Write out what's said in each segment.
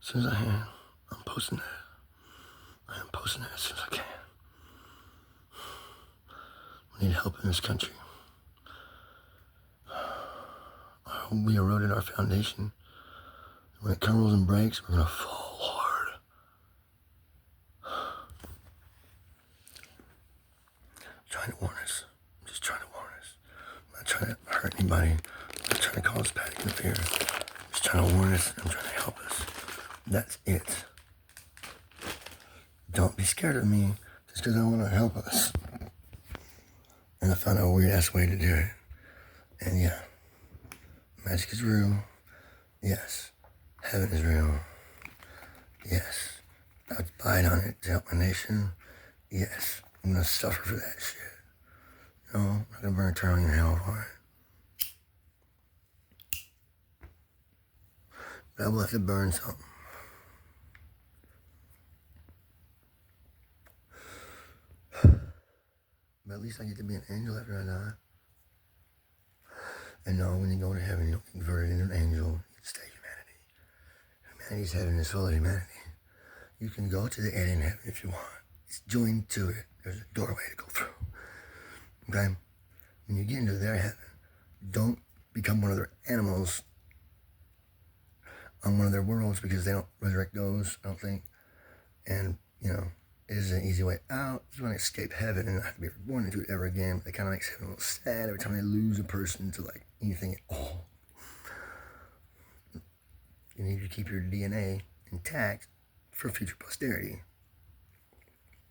As soon as I can, I'm posting that. I am posting that as soon as I can. We need help in this country. We eroded our foundation. When it crumbles and breaks, we're gonna fall hard. I'm trying to warn us. I'm just trying to warn us. I'm not trying to hurt anybody. I'm not trying to cause panic and fear. I'm just trying to warn us. I'm trying to help us. That's it. Don't be scared of me just because I want to help us. And I found a weird ass way to do it. And yeah, magic is real. Yes. Heaven is real. Yes. I'd bite on it to help my nation. Yes. I'm gonna suffer for that shit. No, I'm not gonna burn eternally in hell for it. But I will have to burn something. But at least I get to be an angel after I die. And no, when you go to heaven, you don't get converted into an angel. You stay humanity. Humanity's heaven is full of humanity. You can go to the alien heaven if you want. It's joined to it. There's a doorway to go through. Okay? When you get into their heaven, don't become one of their animals on one of their worlds because they don't resurrect those, I don't think. And, you know, it is an easy way out. If you want to escape heaven and not have to be reborn into it ever again, it kind of makes heaven a little sad every time they lose a person to, like, anything at all. You need to keep your DNA intact for future posterity.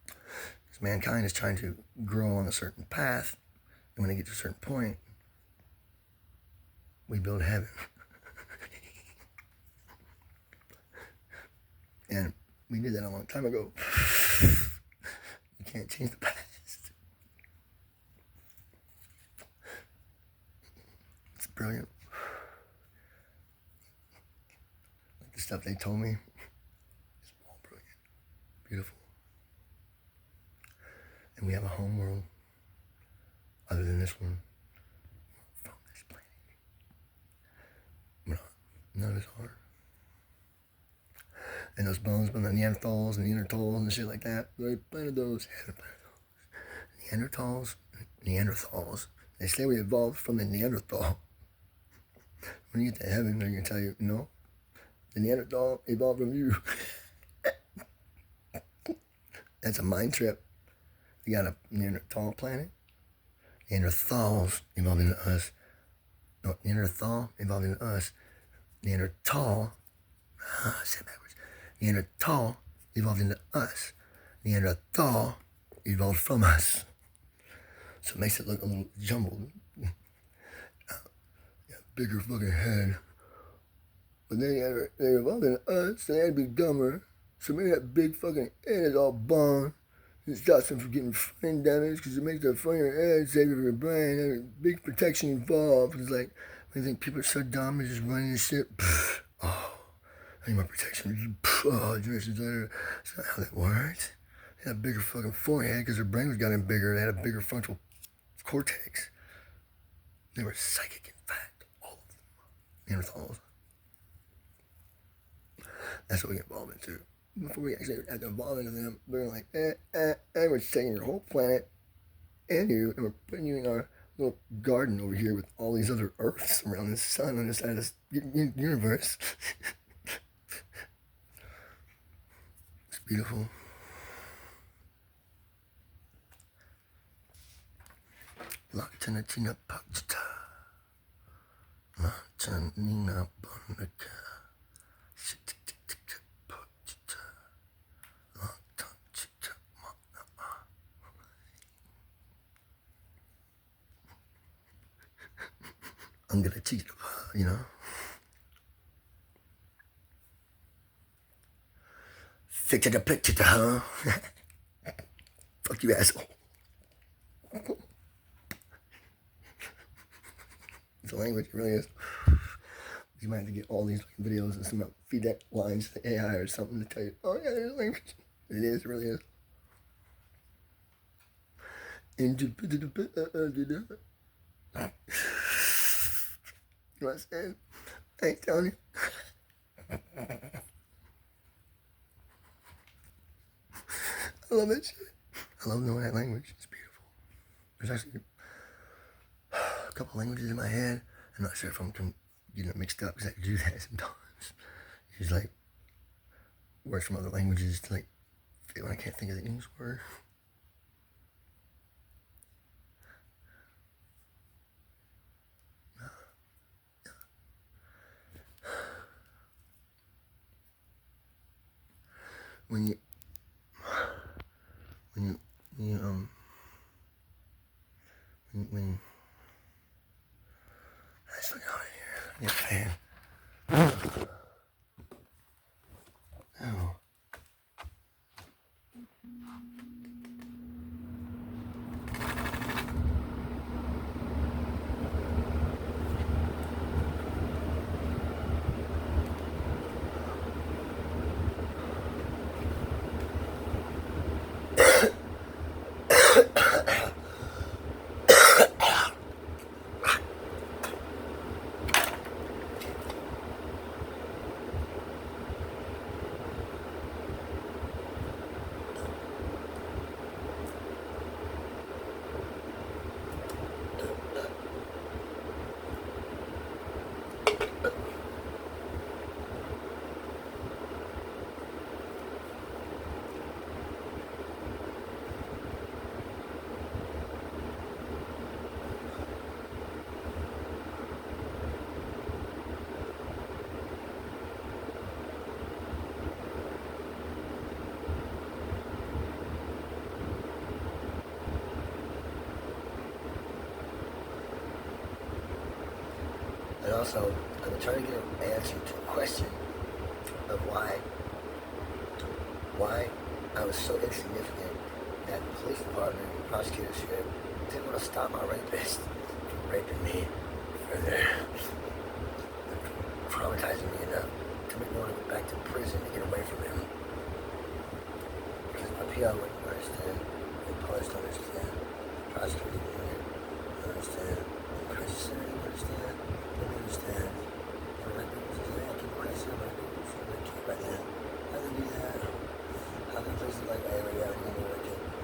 Because mankind is trying to grow on a certain path, and when they get to a certain point, we build heaven. And we did that a long time ago. You can't change the past. It's brilliant. Like the stuff they told me, it's all brilliant, beautiful. And we have a home world other than this one. From this planet. None of it's hard. And those bones from the Neanderthals and the Neanderthals and shit like that, they planted those. Yeah, they planted those. Neanderthals. They say we evolved from the Neanderthal. When you get to heaven, they're going to tell you, no, the Neanderthal evolved from you. That's a mind trip. We got a Neanderthal planet. Neanderthals evolved into us. No, Neanderthal evolved into us. Neanderthal, I said backwards. Neanderthal evolved into us. Neanderthal evolved from us. So it makes it look a little jumbled. Bigger fucking head. But then they evolved into us, so they had to be dumber. So maybe that big fucking head is all bone. It stops them from getting brain damage because it makes that funnier head safer for your brain. And big protection involved. It's like, when you think people are so dumb, they're just running this shit. Oh, I need more protection. Oh, that's not how that works. They had a bigger fucking forehead because their brain was gotten bigger. They had a bigger frontal cortex. They were psychic, in fact, all of them. Neanderthals. That's what we evolved into. Before we actually had to evolve into them, they're like, we're taking your whole planet and you, and we're putting you in our little garden over here with all these other Earths around the sun on this side of this universe. It's beautiful. Lactanatina Pachita. Lactanina Bonica. I'm gonna teach you, you know. Fix it a picture, huh? Fuck you, asshole. It's a language, it really is. You might have to get all these videos and some feedback lines to the AI or something to tell you, oh yeah, there's a language. It is, it really is. You know what I'm saying? I ain't telling you. I love that shit. I love knowing that language. It's beautiful. There's actually a couple languages in my head. I'm not sure if I'm getting it mixed up because I do that sometimes. Use like words from other languages to like feel when I can't think of the English word. When you that's fucking hard in here. I need a fan. Oh. And also, I'm trying to get an answer to a question of why I was so insignificant that the police department and prosecutorship didn't want to stop my rapist from raping me further, traumatizing me enough to make me want to go back to prison to get away from him. Because my PR wouldn't understand, the police don't understand, the prosecutor didn't understand, the crisis center didn't understand. I understand. I'm like, I keep crazy. I'm like, by then. How can they do that? How can places like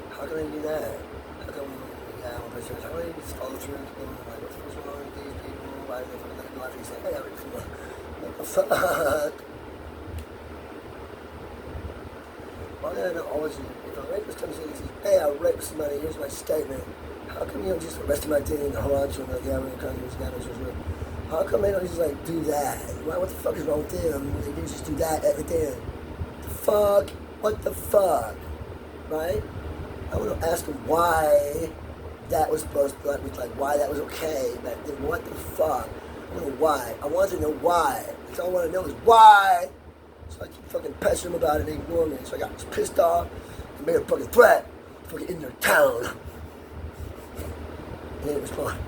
how can they do that? How can we how can they just follow through? Like, what's wrong with these people? Why do they fucking let go after you say, hey, what the fuck? Why do they always, if a rapist comes in and says, hey, I raped somebody, here's my statement. How come you don't just arrest him right there and hold on to him like, yeah, we're going to this guy knows what's real? How come they don't just like do that? Why? What the fuck is wrong with them? They do just do that at the end. The fuck? What the fuck? Right? I want to ask them why that was supposed to like why that was okay. But then what the fuck? I want to know why. I want to know why. That's all I want to know is why. So I keep fucking pestering them about it and they ignore me. So I got just pissed off and made a fucking threat. Fucking in their town. And they didn't respond.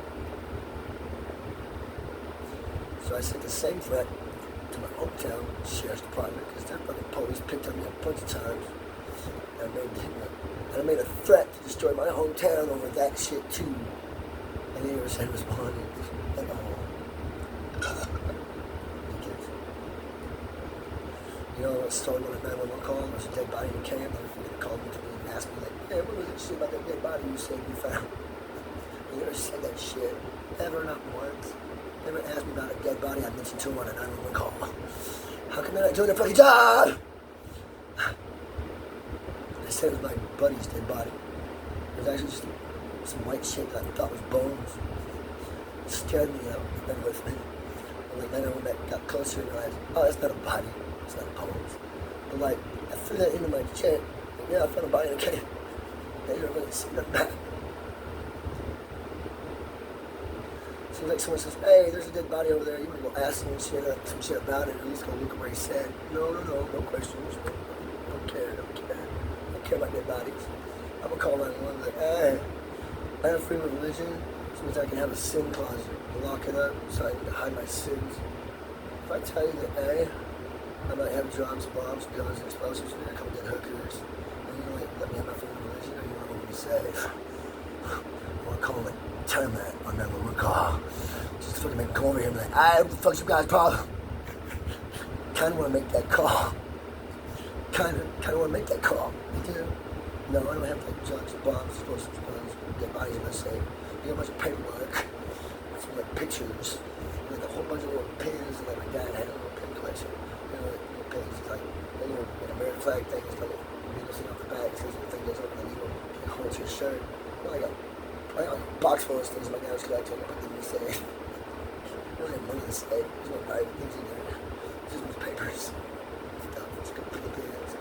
So I sent the same threat to my hometown sheriff's department because their fucking police picked on me a bunch of times. And I made a threat to destroy my hometown over that shit too. And they never said responded at all. You know what started on a 911 call? There was a dead body in the camp. They called me to me and asked me like, hey, what was that shit about that dead body you said you found? They never said that shit. Ever, not once. Never asked me about a dead body I mentioned to him on a 911 call. How come they're not doing their fucking job? They said it was my buddy's dead body. It was actually just some white shit that I thought was bones. It scared me out. Been with me. And like, then I went back, got closer and realized, oh, that's not a body. It's not bones. But like, I threw that into my chair. Like, yeah, I found a body in a cave. They didn't really see that back. Seems like someone says, hey, there's a dead body over there. You want to go ask some shit about it, or at least go look at where he said. No questions. Don't care. Don't care about dead bodies. I'm going to call 911 like, hey, I have freedom of religion, which means I can have a sin closet and lock it up so I can hide my sins. If I tell you that, hey, I might have drugs, bombs, guns, explosives, and a couple dead hookers, are you going to let me have my freedom of religion, or you want me to be safe? I want to call him tell him that on that little call. Just to fucking make him come over here and be like, alright, what the fuck's you guys' problem? Kinda wanna make that call. Kinda wanna make that call. You do? No, I don't have like drugs, bombs, explosives, guns, dead bodies in my safe. I got a bunch of paperwork, some like pictures, like a whole bunch of little pins. Like my dad had a little pin collection. You know, like little pins. It's like a little like American flag thing. It's got a little needle sitting off the back. It's little thing goes over the needle. You can hold it to your shirt. Well, I got like a box full of things my dad was collecting. I put them in the safe. I don't have money in the safe. There's no private things in there. It's just those papers. Stuff. It's good pretty pins.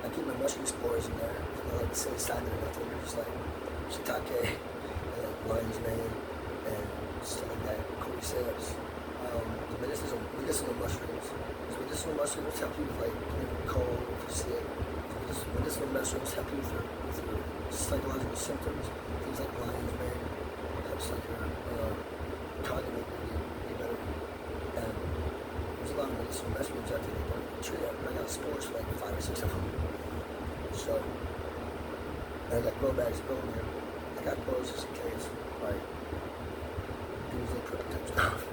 I keep my mushroom spores in there. I like to say aside there nothing. They're just like shiitake and like lion's mane and stuff like that. Cordyceps. The medicinal mushrooms. These medicinal mushrooms help you with like cold, if you're sick. Medicinal mushrooms help you with your psychological symptoms. Things like lion's mane helps like your cognitive be better. And there's a lot of medicinal mushrooms out there that don't treat it. I got spores for like 5 or 6 of them. So, and I got grow bags growing here. I got those just in case, like, things they put type stuff.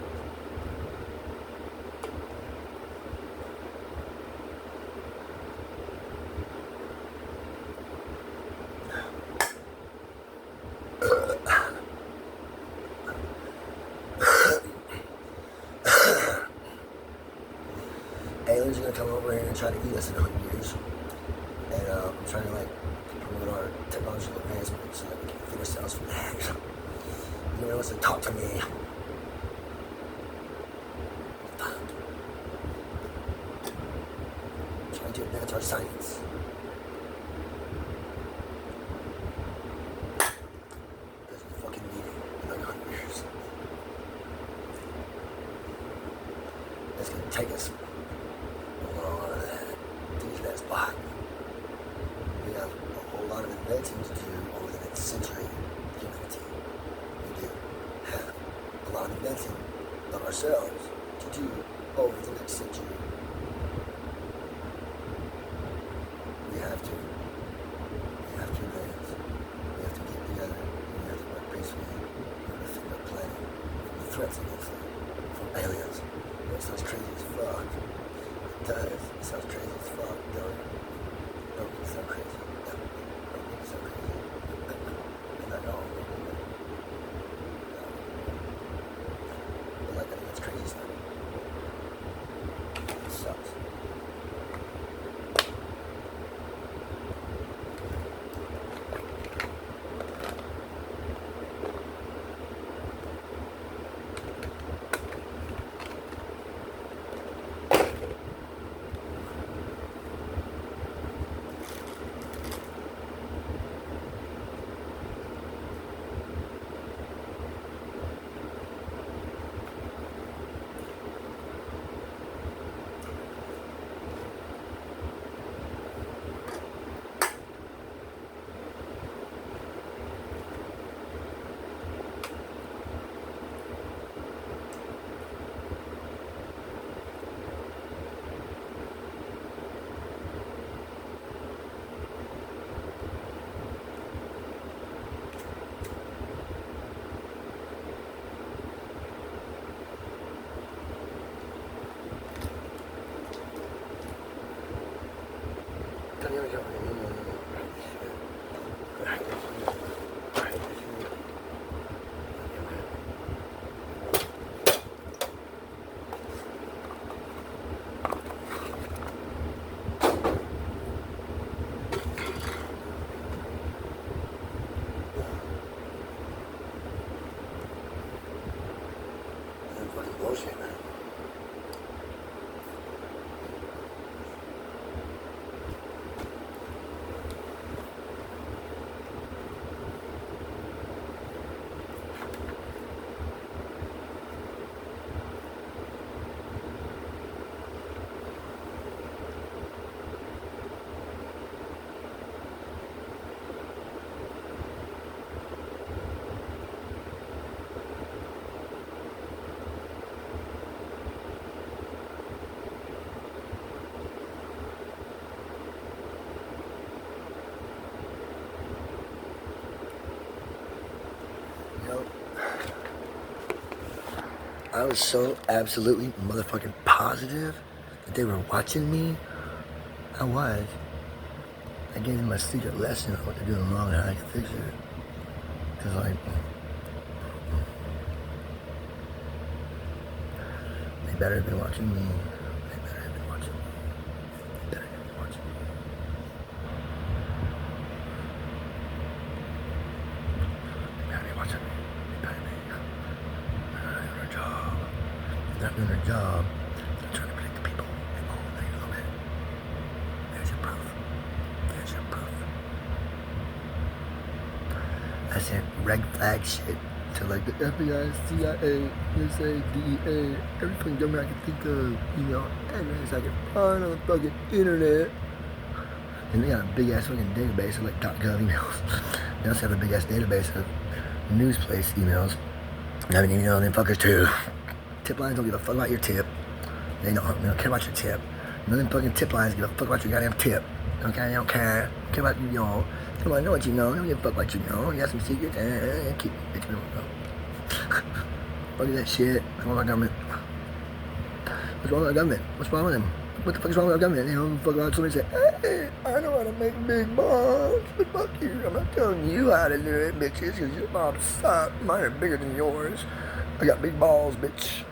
Aliens are gonna come over here and try to eat us in 100 years. And I'm trying to like promote our technological advancement so that we can free ourselves from that. No one wants to talk to me. Trying to advance our science. Doesn't fucking need it in like 100 years. It's gonna take us a long these last spot. We have a whole lot of inventing to do over the next century, humanity. We do have a lot of inventing of ourselves to do over the next century. We have to advance. We have to get together. We have to work peacefully. We have to think about planning the threats against them from aliens. It sounds crazy as fuck. It does. It sounds crazy as fuck, don't it? Don't make it sound crazy. Don't make it sound crazy. And I know. But like, I think that's crazy stuff. It sucks. Bullshit, man. I was so absolutely motherfucking positive If they were watching me, I was. I gave them a secret lesson on what they're doing wrong and how I can fix it. Cause like, they better have been watching me. They better have been watching me. They better have been watching me. They better be watching me. They better be. They're not doing their job. They're not doing their job. They're trying to protect the people. They won't let you know that. There's your proof. There's your proof. I said red flag shit to like the FBI, CIA, USA, DEA, every fucking government I can think of, address I can find on the fucking internet. And they got a big ass fucking database of like .gov emails. They also have a big ass database of news place emails. And I mean, them fuckers too. Tip lines don't give a fuck about your tip. They don't care about your tip. None of them fucking tip lines give a fuck about your goddamn tip. Okay, they don't care. They care about you, Come on, know what you know. Don't give a fuck what you know. You got some secrets. Keep it. Look at that shit. What's wrong with our government? What's wrong with our government? What's wrong with them? What the fuck is wrong with our government? They don't fuck around. Somebody say, hey, I know how to make big bombs. But fuck you. I'm not telling you how to do it, bitches. Because your bombs suck. Mine are bigger than yours. I got big balls, bitch.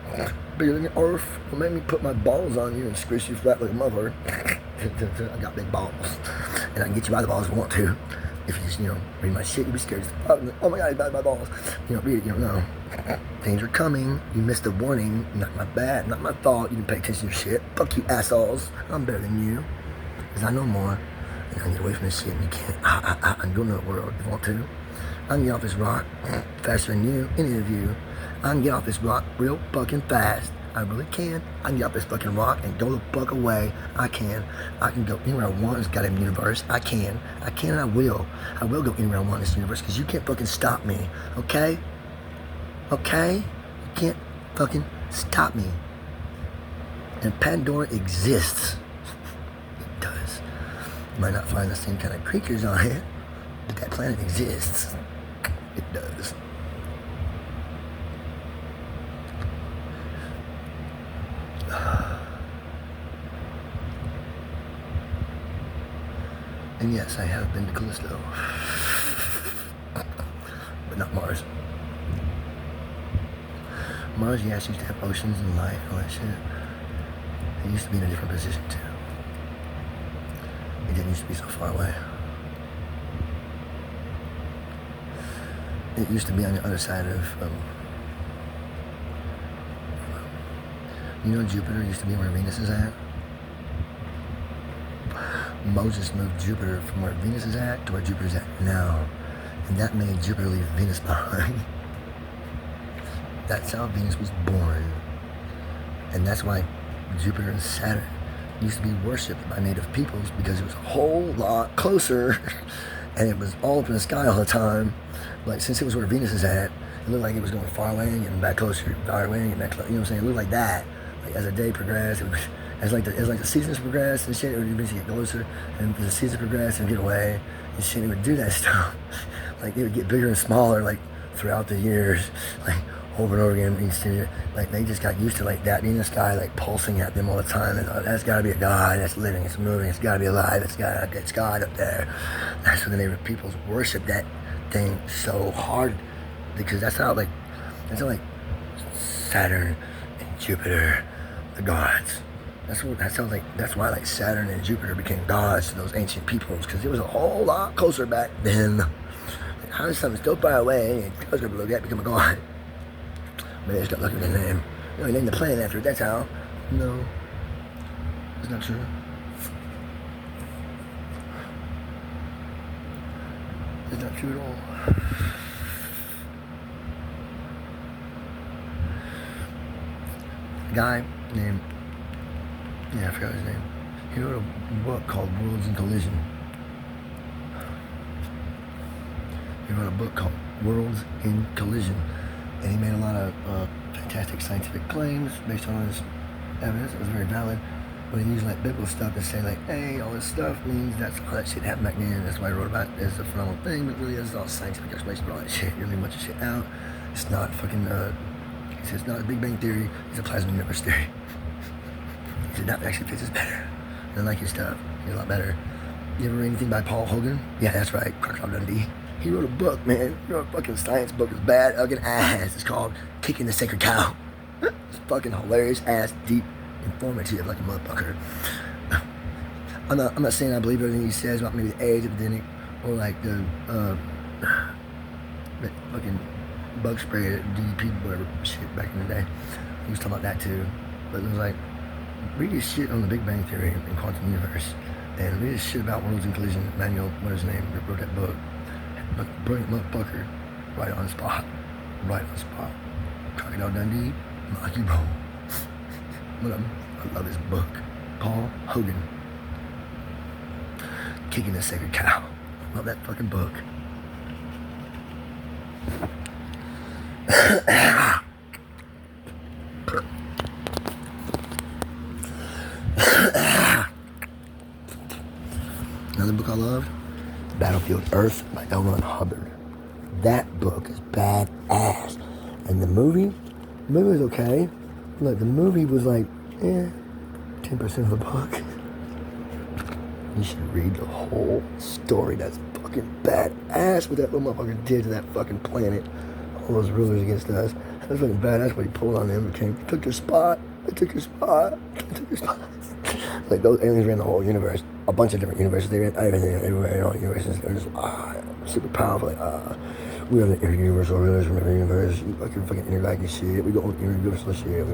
Bigger than the earth. Don't make me put my balls on you and squish you flat like a mother. I got big balls. And I can get you by the balls if I want to. If you just, read my shit, you'd be scared as fuck. Oh my god, he's by my balls. Read it, no. Things are coming. You missed a warning. Not my bad, not my fault. You didn't pay attention to your shit. Fuck you, assholes. I'm better than you. Because I know more. And I can get away from this shit and you can't. I can go into the world if you want to. I can get off this rock faster than you, any of you. I can get off this rock real fucking fast. I really can. I can get off this fucking rock and go the fuck away. I can. I can go anywhere I want in this goddamn universe. I can. I can and I will. I will go anywhere I want in this universe because you can't fucking stop me. Okay? Okay? You can't fucking stop me. And Pandora exists. It does. You might not find the same kind of creatures on it, but that planet exists. It does. And yes, I have been to Callisto. But not Mars. Mars, yes, used to have oceans and life and all that shit. It used to be in a different position too. It didn't used to be so far away. It used to be on the other side of, Jupiter used to be where Venus is at? Moses moved Jupiter from where Venus is at to where Jupiter's at now. And that made Jupiter leave Venus behind. That's how Venus was born. And that's why Jupiter and Saturn used to be worshipped by native peoples because it was a whole lot closer and it was all up in the sky all the time. Like, since it was where Venus is at, it looked like it was going far away and getting back closer, far away and getting back closer. You know what I'm saying? It looked like that. Like, as the day progressed, as the seasons progressed and shit, it would eventually get closer. And as the seasons progressed and get away and shit, it would do that stuff. Like, it would get bigger and smaller, like, throughout the years. Like, over and over again, like they just got used to like that being in the sky, like pulsing at them all the time. And that's got to be a god. That's living. It's moving. It's got to be alive. It's God up there. That's when the native peoples worship that thing so hard because that's how Saturn and Jupiter, the gods. That's why like Saturn and Jupiter became gods to those ancient peoples because it was a whole lot closer back then. Like, how does something so far away and closer below that become a god? But they just got lucky with the name. He named the planet after it, that's how. No. It's not true. It's not true at all. A guy named, I forgot his name. He wrote a book called Worlds in Collision. He wrote a book called Worlds in Collision. And he made a lot of fantastic scientific claims based on his evidence. It was very valid. But he used like biblical stuff to say like, hey, all this stuff means that's how that shit happened back then. That's why I wrote about it as a phenomenal thing. But really, it's all scientific explanation for all that shit. You're leaving a bunch of shit out. It's not fucking, he says it's not a Big Bang Theory. It's a plasma universe theory. He said, that actually fits us better. I like his stuff. He's a lot better. You ever read anything by Paul Hogan? Yeah, that's right. Crocodile Dundee. He wrote a book, man. He wrote a fucking science book. It's bad, ugly ass. It's called Kicking the Sacred Cow. It's fucking hilarious ass, deep, informative, like a motherfucker. I'm not saying I believe everything he says about maybe the AIDS epidemic or like the fucking bug spray, DDP, whatever shit back in the day. He was talking about that too. But it was like, read his shit on the Big Bang Theory and Quantum Universe. And read his shit about Worlds in Collision. Manuel, what is his name, that wrote that book. But brilliant motherfucker. Right on the spot. Right on the spot. Crocodile Dundee, Mocky Roll. I love his book. Paul Hogan. Kicking the Sacred Cow. Love that fucking book. Another book I loved, Battlefield Earth by L. Ron Hubbard. That book is badass. And the movie was okay. Look, the movie was like, 10% of the book. You should read the whole story. That's fucking badass what that little motherfucker did to that fucking planet. All those rulers against us. That's fucking badass what he pulled on them. They took their spot. They took their spot. Like those aliens ran the whole universe. A bunch of different universes. They ran everything everywhere in all universes. They're just super powerful. Like, we are the interuniversal rulers from every universe. Fucking intergalactic shit. We go on universal shit.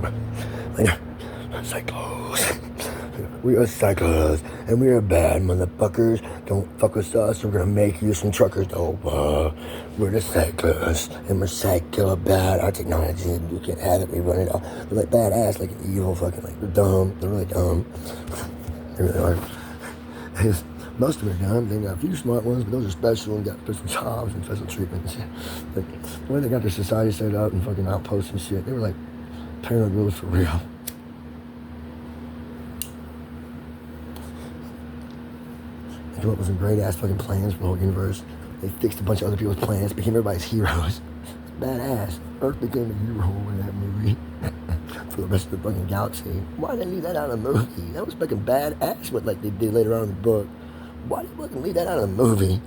Like, psychos. We are psychos, and we are bad motherfuckers. Don't fuck with us. We're gonna make you some truckers. Oh, we're the psychos, and we're psycho bad. Our technology, you can't have it. We run it off. They're like badass, like evil, fucking like they're dumb. They're really dumb. They really are. Most of them are dumb. They got a few smart ones, but those are special and got special jobs and special treatment and shit. Like the way they got their society set up and fucking outposts and shit, they were like paranoid rulers for real. They came up with some great ass fucking plans for the whole universe. They fixed a bunch of other people's plans, became everybody's heroes. Badass. Earth became a hero in that movie. For the rest of the fucking galaxy. Why did they leave that out of the movie? That was fucking badass what like they did later on in the book. Why did they fucking leave that out of the movie?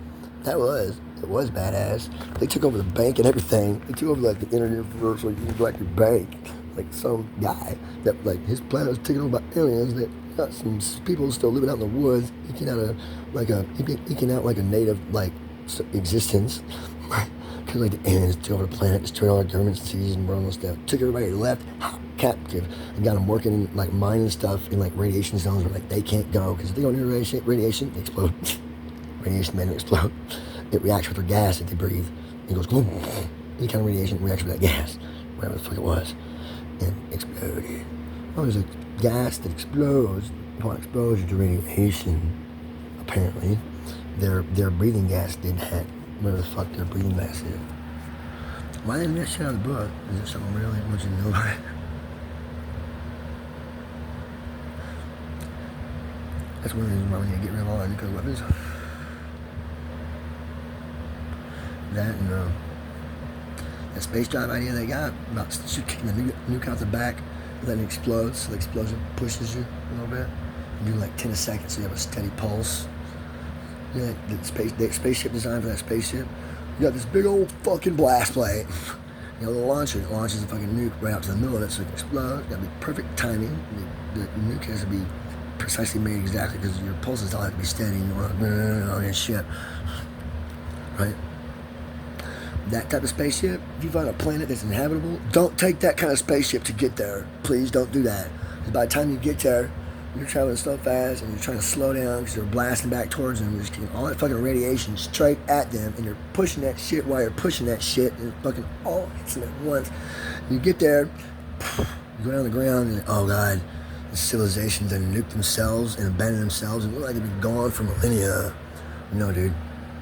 It was badass. They took over the bank and everything. They took over like the Interuniversal Galactic Bank. Like some guy that like his planet was taken over by aliens that got some people still living out in the woods, eking out like a native like existence. Because like the aliens took over the planet, destroyed all the government cities and world and stuff. Took everybody left captive and got them working in like mining stuff in like radiation zones where like they can't go because if they go near radiation, they explode. Radiation men explode. It reacts with their gas that they breathe. It goes boom. Any kind of radiation reacts with that gas, whatever the fuck it was, and exploded. Oh, there's a gas that explodes upon exposure to radiation. Apparently, their breathing gas didn't have whatever the fuck their breathing gas is. Why didn't that shit out of the book? Is there something really I want you to know about it? That's one of the reasons why we need to get rid of all our nuclear weapons. That and that space drive idea they got about kicking the nuke out the back and letting it explode, so the explosion pushes you a little bit. You do like 10 a second so you have a steady pulse. Yeah, the spaceship design for that spaceship, you got this big old fucking blast plate. You know, the launcher that launches a fucking nuke right out to the middle of it so it can explode. It's got to be perfect timing. The nuke has to be precisely made exactly because your pulses all have to be steady and you want to on your ship. Right? That type of spaceship, if you find a planet that's inhabitable, don't take that kind of spaceship to get there. Please don't do that. Because by the time you get there, you're traveling so fast and you're trying to slow down because they're blasting back towards them. You're just getting all that fucking radiation straight at them and you're pushing that shit while you're pushing that shit and fucking all hits them at once. You get there, you go down the ground and oh god, the civilizations that nuke themselves and abandon themselves and look like they've been gone for millennia. No, dude.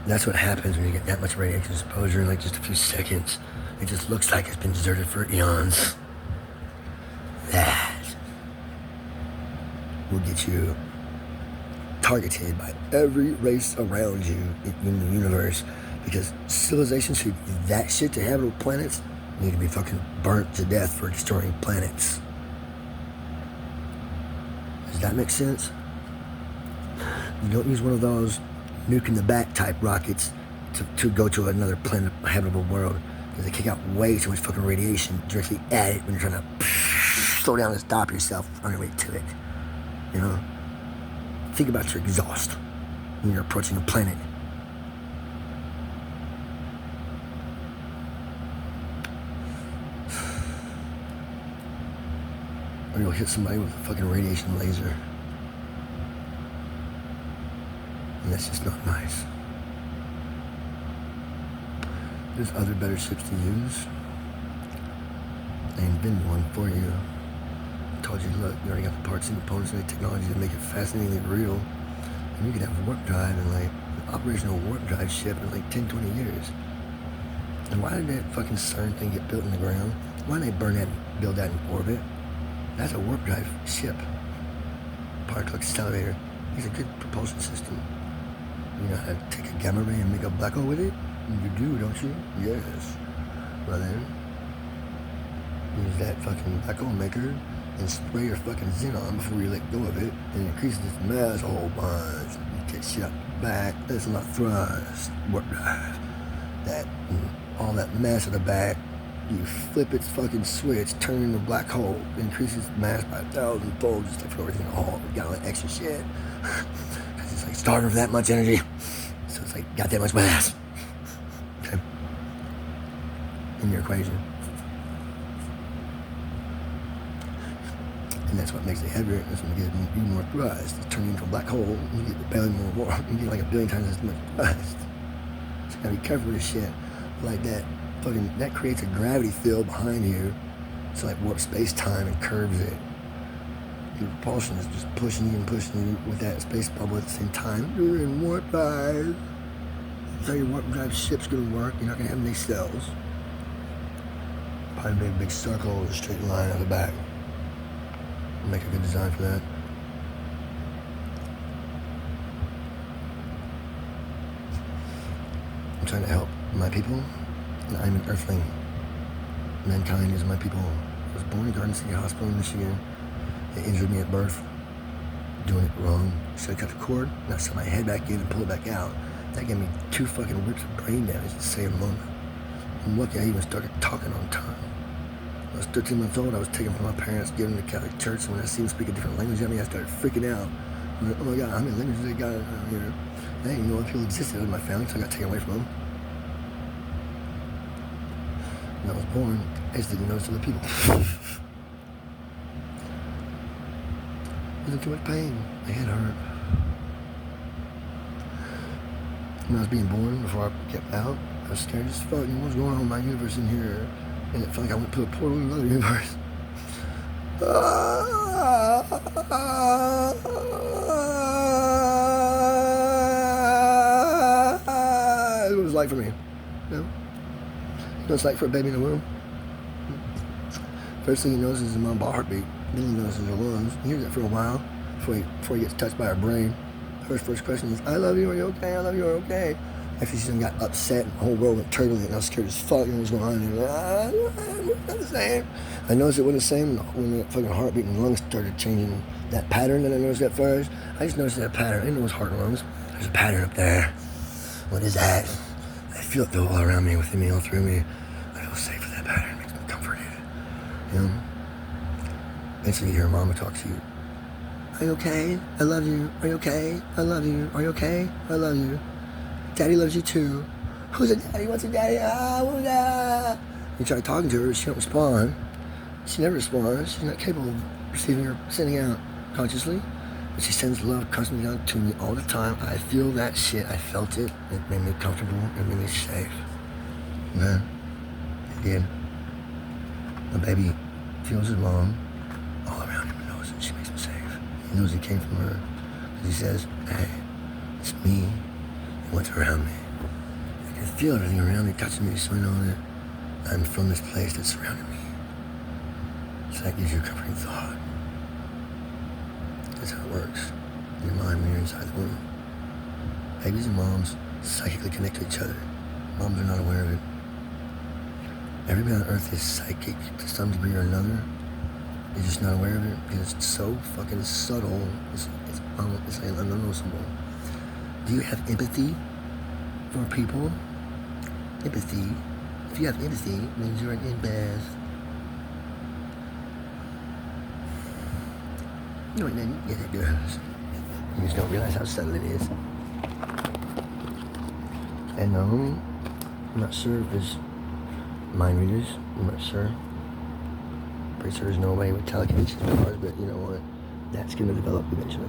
That's what happens when you get that much radiation exposure in like just a few seconds. It just looks like it's been deserted for eons. That will get you targeted by every race around you in the universe because civilizations who do that shit to habitable planets need to be fucking burnt to death for destroying planets. that make sense? You don't use one of those nuke in the back type rockets to go to another planet, habitable world, because they kick out way too much fucking radiation directly at it when you're trying to slow down and stop yourself on your way to it. You know? Think about your exhaust when you're approaching a planet. Or you'll hit somebody with a fucking radiation laser. And that's just not nice. There's other better ships to use. They invented one for you. I told you, look, you already got the parts and components and the technology to make it fascinatingly real. And you could have warp drive and like an operational warp drive ship in like 10, 20 years. And why did that fucking CERN thing get built in the ground? Why didn't they burn that and build that in orbit? That's a warp drive ship. Particle accelerator. It's a good propulsion system. You know how to take a gamma ray and make a black hole with it? You do, don't you? Yes. Well then, use that fucking black hole maker and spray your fucking xenon before you let go of it, and increase its mass a whole bunch. You get shit out the back. That's not thrust. Warp drive. That, all that mass at the back, you flip its fucking switch, turn into a black hole, increase its mass by 1,000-fold, just like for everything all. You got all that extra shit. Because it's like starting with that much energy. So it's like, got that much mass. Okay? In your equation. And that's what makes it heavier. That's when you get even more thrust. It's turning into a black hole, and you get the belly more warm. You get like 1 billion times as much thrust. So you gotta be careful with this shit. Like that. Fucking, that creates a gravity field behind you. It's like warp space-time and curves it. Your propulsion is just pushing you with that space bubble at the same time. You're in warp drive. That's how your warp drive ship's gonna work. You're not gonna have any cells. Probably make a big circle or a straight line out the back. Make a good design for that. I'm trying to help my people. I'm an earthling. Mankind is my people. I was born in Garden City Hospital in Michigan. They injured me at birth. Doing it wrong. So I cut the cord, and I set my head back in and pull it back out. That gave me 2 fucking whips of brain damage at the same moment. I'm lucky I even started talking on time. When I was 13 months old, I was taken from my parents, given to the Catholic Church, and when I seen them speak a different language at me, I started freaking out. I'm like, oh my God, how many languages they got out here? They didn't know if people existed in my family, so I got taken away from them. When I was born, I just didn't notice other people. Wasn't too much pain. My head hurt. When I was being born, before I kept out, I was scared as fuck. You know, what's going on in my universe in here? And it felt like I went through a portal in another universe. That's what it was like for me. You know? You know, it's like for a baby in the womb. First thing he knows is his mom's heartbeat. Then he notices her lungs. He hears that for a while before he gets touched by her brain. Her first question is, I love you, are you okay? I love you, are you okay? After she got upset and the whole world went turbulent and I was scared as fuck and what was going on. And like, not the same. I noticed it wasn't the same when that fucking heartbeat and lungs started changing that pattern that I noticed at first. I just noticed that pattern. I didn't know it was heart and lungs. There's a pattern up there. What is that? I feel it though all around me, within me, all through me. I feel safe with that pattern. It makes me comforted. You know? Eventually you hear mama talk to you. Are you okay? I love you. Are you okay? I love you. Are you okay? I love you. Daddy loves you too. Who's a daddy? What's a daddy? What's that? You try talking to her, she don't respond. She never responds. She's not capable of receiving or sending out consciously. But she sends love constantly out to me all the time. I feel that shit. I felt it. It made me comfortable. It made me safe. Man, it did. The baby feels his mom all around him and knows that she makes him safe. He knows it came from her. Because he says, hey, it's me and what's around me. I can feel everything around me touching me, so I know that I'm from this place that's surrounding me. So that gives you a comforting thought. That's how it works. In your mind when you're inside the womb. Babies and moms psychically connect to each other. Moms are not aware of it. Everybody on earth is psychic to some degree or another. You're just not aware of it because it's so fucking subtle. It's like unnoticeable. Do you have empathy for people? Empathy. If you have empathy, it means you're an empath. You know what then? Yeah, it does. You just don't realize how subtle it is. And I'm not sure if there's mind readers. I'm not sure. Pretty sure there's no way with telekinesis powers, but you know what? That's going to develop eventually.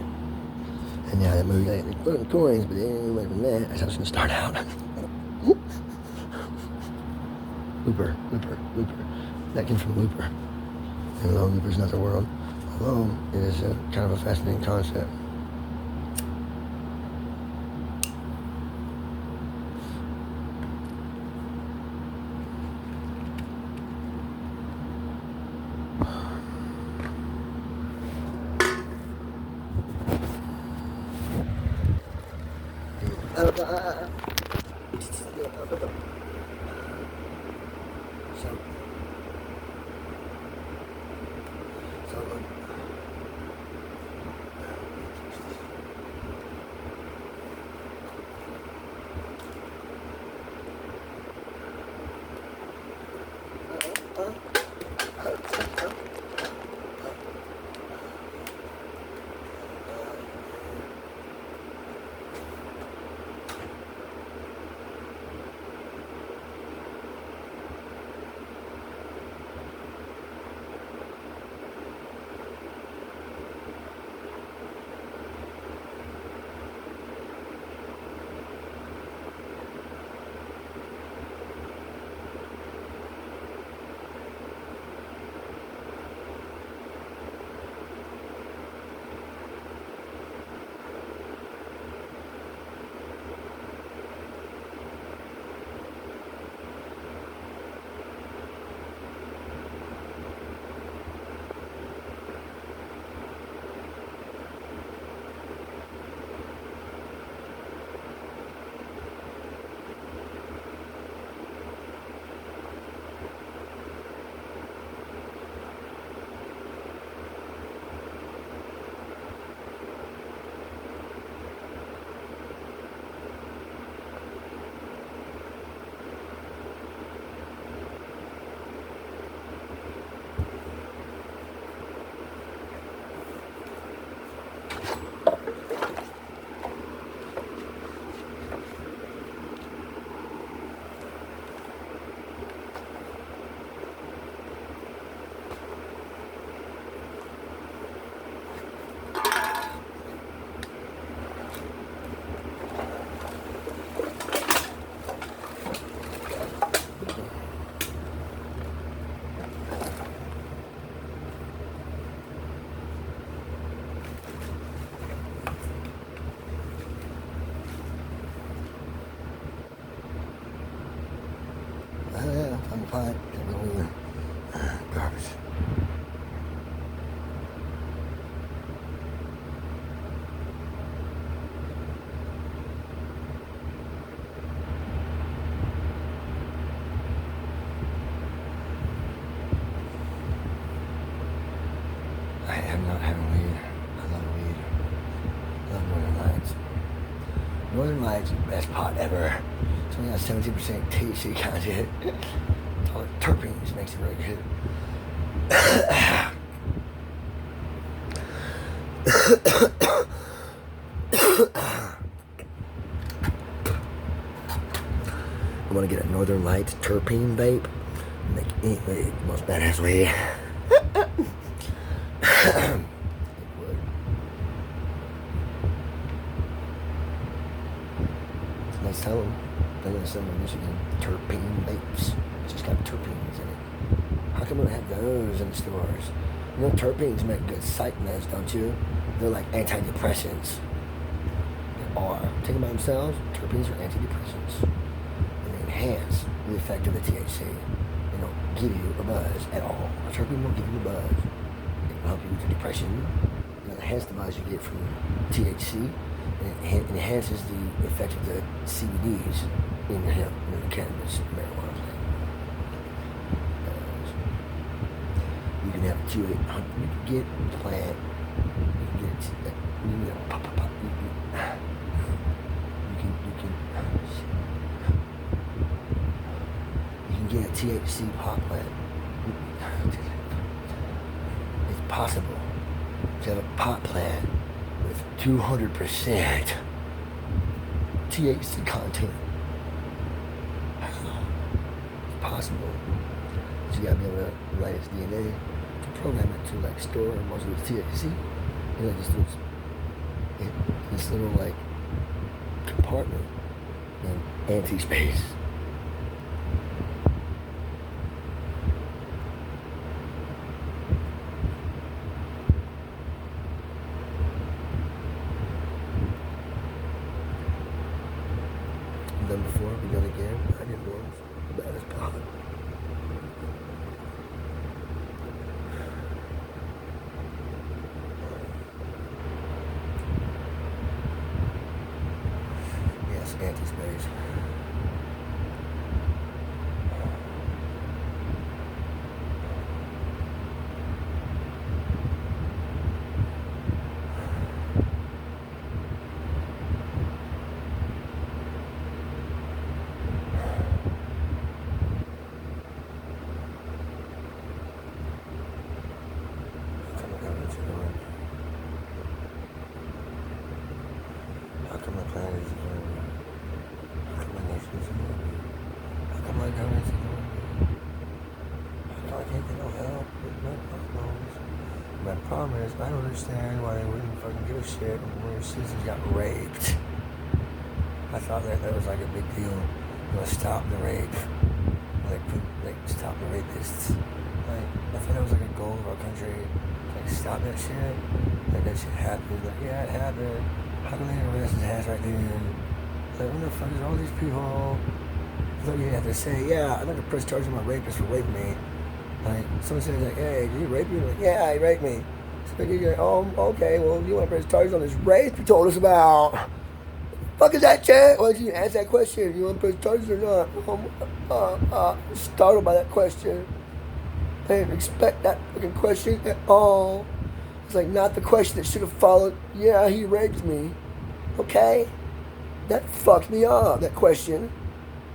And yeah, that movie got like coins, but anyway from that, that's how it's going to start out. Looper. That came from Looper. And although Looper's not the world, although it is a kind of a fascinating concept. I'm fine. Garbage. I am not having weed. I love weed. I love Northern Lights. Northern Lights is the best pot ever. It's only got 17% THC content. All the terpenes makes it really good. I want to get a Northern Lights terpene vape. Make any weed the most badass weed. Nice tell them. They're going to sell them in Michigan. Terpene vapes. It's just got terpenes in it. How come we don't have those in the stores? You know terpenes make good psych meds, don't you? They're like antidepressants. They are. Take them by themselves, terpenes are antidepressants. And they enhance the effect of the THC. They don't give you a buzz at all. A terpene won't give you a buzz. It will help you with your depression. It enhances the buzz you get from THC. And it enhances the effect of the CBDs in the hemp, in the cannabis, marijuana plant. You can can have 2-800. You can get plant. You can get you can get pop, pop, pop. You can get a THC pot plant. It's possible to have a pot plant with 200% THC content. It's possible. But you gotta be able to write its DNA to program it to like store most of its THC in like this little like compartment in anti-space. Done before, we done again. I did once. Bad as pot. Yes, anti-space. How come my planet is ignoring me? How come my nation is ignoring me? How come my government is ignoring me? How come I can't get no help with my problems? My problem is I don't understand why they wouldn't fucking give a shit when your citizens got raped. I thought that was like a big deal. You know, stop the rape. Like stop the rapists. Like, I thought that was like a goal of our country. Like, stop that shit. Like, that shit happened. Like, yeah, it happened. How come they didn't arrest his ass right then? Like, what the fuck is all these people? I thought you have to say, yeah, I'd like to press charges on my rapist for raping me. Like, someone says, like, hey, did you rape me? Like, yeah, he raped me. So you're like, oh, okay, well, you want to press charges on this rape you told us about? Fuck is that, Chad? Why did you ask that question? You want to press charges or not? Startled by that question. I didn't expect that fucking question at all. It's like not the question that should have followed. Yeah, he raped me. Okay? That fucked me up, that question.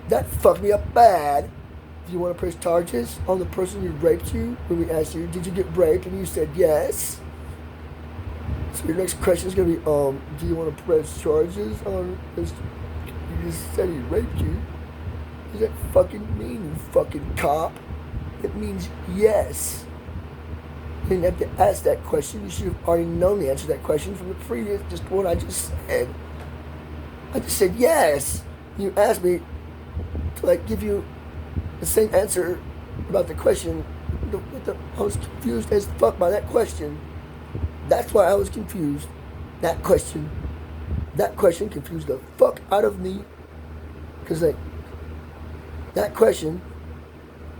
That fucked me up bad. Do you want to press charges on the person who raped you? When we asked you, did you get raped? And you said yes. So your next question is going to be, do you want to press charges on this? You just said he raped you. What does that fucking mean, you fucking cop? It means yes. You didn't have to ask that question. You should have already known the answer to that question from the previous, just what I just said. I just said yes. You asked me to like give you the same answer about the question. I was confused as fuck by that question. That's why I was confused. That question confused the fuck out of me. Because like, that question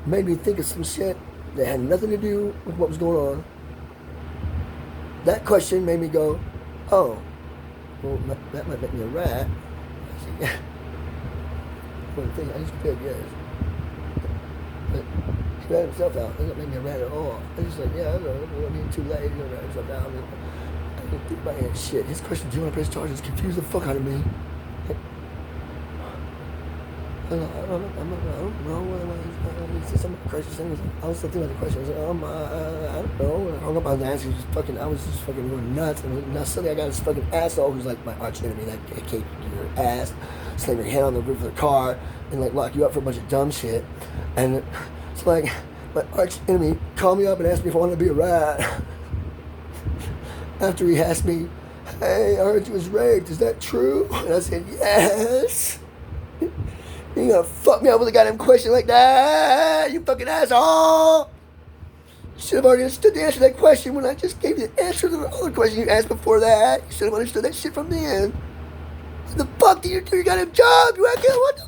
made me think of some shit that had nothing to do with what was going on. That question made me go, oh, well, that might make me a rat. I said, yeah. One thing, I just said yes. But he rat himself out. It doesn't make me a rat at all. I just like, yeah, I don't know. I mean, too late. He's gonna rat himself out. I didn't think about any shit. His question, do you want to press charges? Confused the fuck out of me. I don't know. It's some crazy thing. I was thinking about the question. I was like, I don't know. I hung up on the answer. I was just fucking going nuts. And now suddenly I got this fucking asshole who's like my arch enemy. Like, kick your ass, slam your hand on the roof of the car, and like lock you up for a bunch of dumb shit. And it's like my arch enemy called me up and asked me if I wanted to be a rat. After he asked me, hey, I heard you was raped. Is that true? And I said, yes. You gonna fuck me up with a goddamn question like that? You fucking asshole! You should have already understood the answer to that question when I just gave you the answer to the other question you asked before that. You should have understood that shit from then. What the fuck do you do? You got a job? You acting? What the